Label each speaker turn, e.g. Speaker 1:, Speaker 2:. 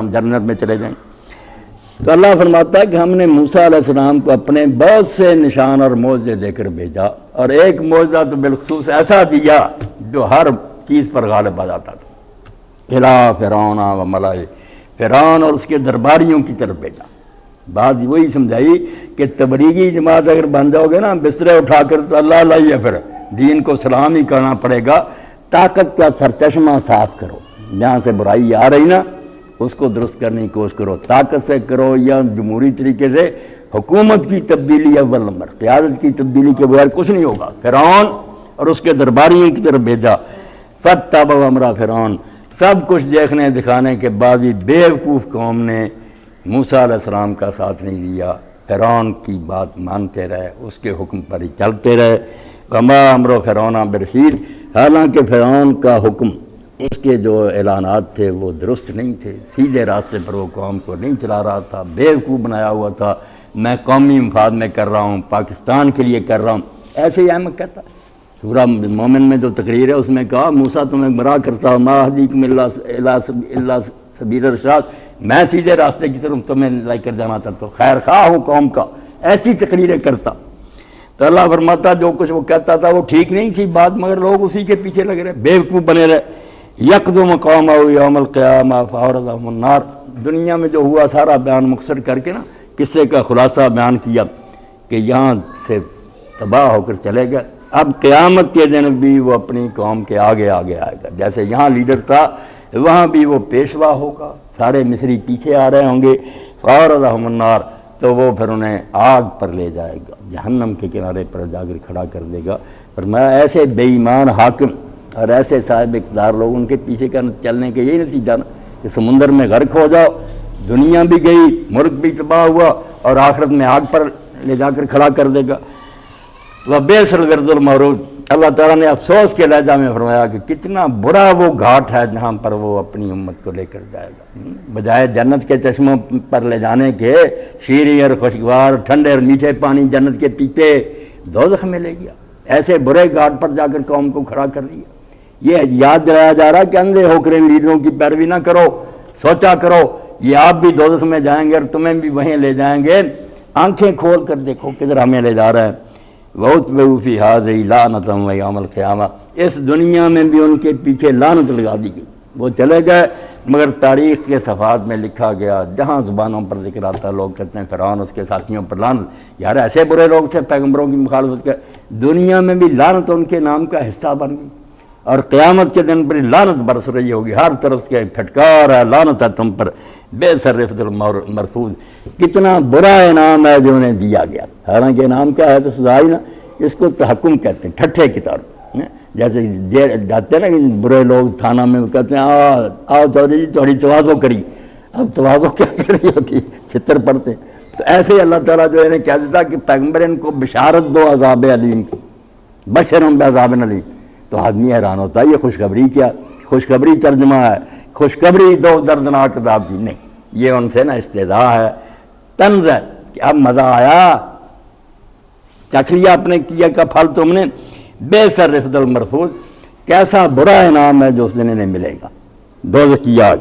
Speaker 1: ہم جنت میں چلے جائیں۔ تو اللہ فرماتا ہے کہ ہم نے موسیٰ علیہ السلام کو اپنے بہت سے نشان اور معجزے دے کر بھیجا، اور ایک معجزہ تو بالخصوص ایسا دیا جو ہر چیز پر غالب آ جاتا تھا۔ اِلیٰ فرعون و ملئہ، فرعون اور اس کے درباریوں کی طرف بھیجا۔ بات وہی سمجھائی کہ تبلیغی جماعت اگر بن جاؤ گے نا بسترے اٹھا کر، تو اللہ لائیے پھر دین کو سلام ہی کرنا پڑے گا۔ طاقت کا سرچشمہ صاف کرو، جہاں سے برائی آ رہی نا اس کو درست کرنے کی کوشش کرو، طاقت سے کرو یا جمہوری طریقے سے۔ حکومت کی تبدیلی اول نمبر، قیادت کی تبدیلی کے بغیر کچھ نہیں ہوگا۔ فرعون اور اس کے درباریوں کی طرف بھیجا، فاتبعوا امر فرعون، سب کچھ دیکھنے دکھانے کے بعد بھی بیوقوف قوم نے موسیٰ علیہ السلام کا ساتھ نہیں دیا، فرعون کی بات مانتے رہے، اس کے حکم پر ہی چلتے رہے۔ وما امر فرعون برشید، حالانکہ فرعون کا حکم، اس کے جو اعلانات تھے وہ درست نہیں تھے، سیدھے راستے پر وہ قوم کو نہیں چلا رہا تھا، بیوقوف بنایا ہوا تھا۔ میں قومی مفاد میں کر رہا ہوں، پاکستان کے لیے کر رہا ہوں، ایسے ہی احمد کہتا ہے۔ سورہ مومن میں جو تقریر ہے اس میں کہا موسیٰ تمہیں گمراہ کرتا ہوں، ما اہدیکم الا سبیل الرشاد، میں سیدھے راستے کی طرف تمہیں لے کر جانا چاہتا ہوں، خیر خواہ ہوں قوم کا، ایسی تقریریں کرتا۔ تو اللہ فرماتا جو کچھ وہ کہتا تھا وہ ٹھیک نہیں تھی بات، مگر لوگ اسی کے پیچھے لگ رہے، بیوقوف بنے رہے۔ یقدم قومہ یوم القیامہ فاوردہم النار، دنیا میں جو ہوا سارا بیان مختصر کر کے نا قصے کا خلاصہ بیان کیا کہ یہاں سے تباہ ہو کر چلے گئے۔ اب قیامت کے دن بھی وہ اپنی قوم کے آگے آگے آئے گا، جیسے یہاں لیڈر تھا وہاں بھی وہ پیشوا ہوگا، سارے مصری پیچھے آ رہے ہوں گے۔ فاوردہم النار، تو وہ پھر انہیں آگ پر لے جائے گا، جہنم کے کنارے پر جا کر کھڑا کر دے گا۔ فرمایا ایسے بے ایمان حاکم اور ایسے صاحب اقتدار لوگ، ان کے پیچھے کا چلنے کے یہی نتیجہ نا کہ سمندر میں غرق ہو جاؤ، دنیا بھی گئی، ملک بھی تباہ ہوا، اور آخرت میں آگ پر لے جا کر کھڑا کر دے گا۔ وَبِئْسَ الْوِرْدُ الْمَوْرُودُ، اللہ تعالیٰ نے افسوس کے لہجہ میں فرمایا کہ کتنا برا وہ گھاٹ ہے جہاں پر وہ اپنی امت کو لے کر جائے گا۔ بجائے جنت کے چشموں پر لے جانے کے، شیریں اور خوشگوار ٹھنڈے اور میٹھے پانی جنت کے پیتے، دوزخ میں لے گیا، ایسے برے گھاٹ پر جا کر قوم کو کھڑا کر دیا۔ یہ یاد دلایا جا رہا کہ اندھے ہو کر ان لیڈروں کی پیروی نہ کرو، سوچا کرو یہ آپ بھی دوزخ میں جائیں گے اور تمہیں بھی وہیں لے جائیں گے۔ آنکھیں کھول کر دیکھو کدھر ہمیں لے جا رہا ہے۔ وَأُتْبِعُوا فِي هَٰذِهِ لَعْنَةً وَيَوْمَ الْقِيَامَةِ، اس دنیا میں بھی ان کے پیچھے لعنت لگا دی گئی، وہ چلے گئے، مگر تاریخ کے صفحات میں لکھا گیا، جہاں زبانوں پر ذکر آتا لوگ کہتے ہیں فرعون اس کے ساتھیوں پر لعنت، یار ایسے برے لوگ تھے پیغمبروں کی مخالفت کر، دنیا میں بھی لعنت ان کے نام کا حصہ بن گئی، اور قیامت کے دن پر لعنت برس رہی ہوگی، ہر طرف سے پھٹکار ہے، لعنت ہے تم پر، بے سرفد المرفوض، کتنا برا انعام ہے جو انہیں دیا گیا۔ حالانکہ انعام کیا ہے تو سزا ہی نا، اس کو تحکم کہتے ہیں، ٹھٹھے کی طور، جیسے جاتے ہیں نا کہ برے لوگ تھانہ میں کہتے ہیں آؤ چودھری جی تھوڑی توازو کری، اب توازو کیا کری ہوتی، چھتر پڑتے۔ تو ایسے ہی اللہ تعالیٰ جو انہیں کہہ دیتا کہ پیغمبر ان کو بشارت دو عذاب علیم کی، بشرهم بعذاب علیم، تو آدمی حیران ہوتا ہے یہ خوشخبری کیا، خوشخبری ترجمہ ہے، خوشخبری دو دردناک عذاب کی، نہیں، یہ ان سے نا استہزاء ہے، طنز ہے کہ اب مزہ آیا، چکھ لیا اپنے کیا کا پھل تم نے، بے سر رفد المرفوض، کیسا برا انعام ہے جو اس دن انہیں ملے گا، دوزخ کی آگ۔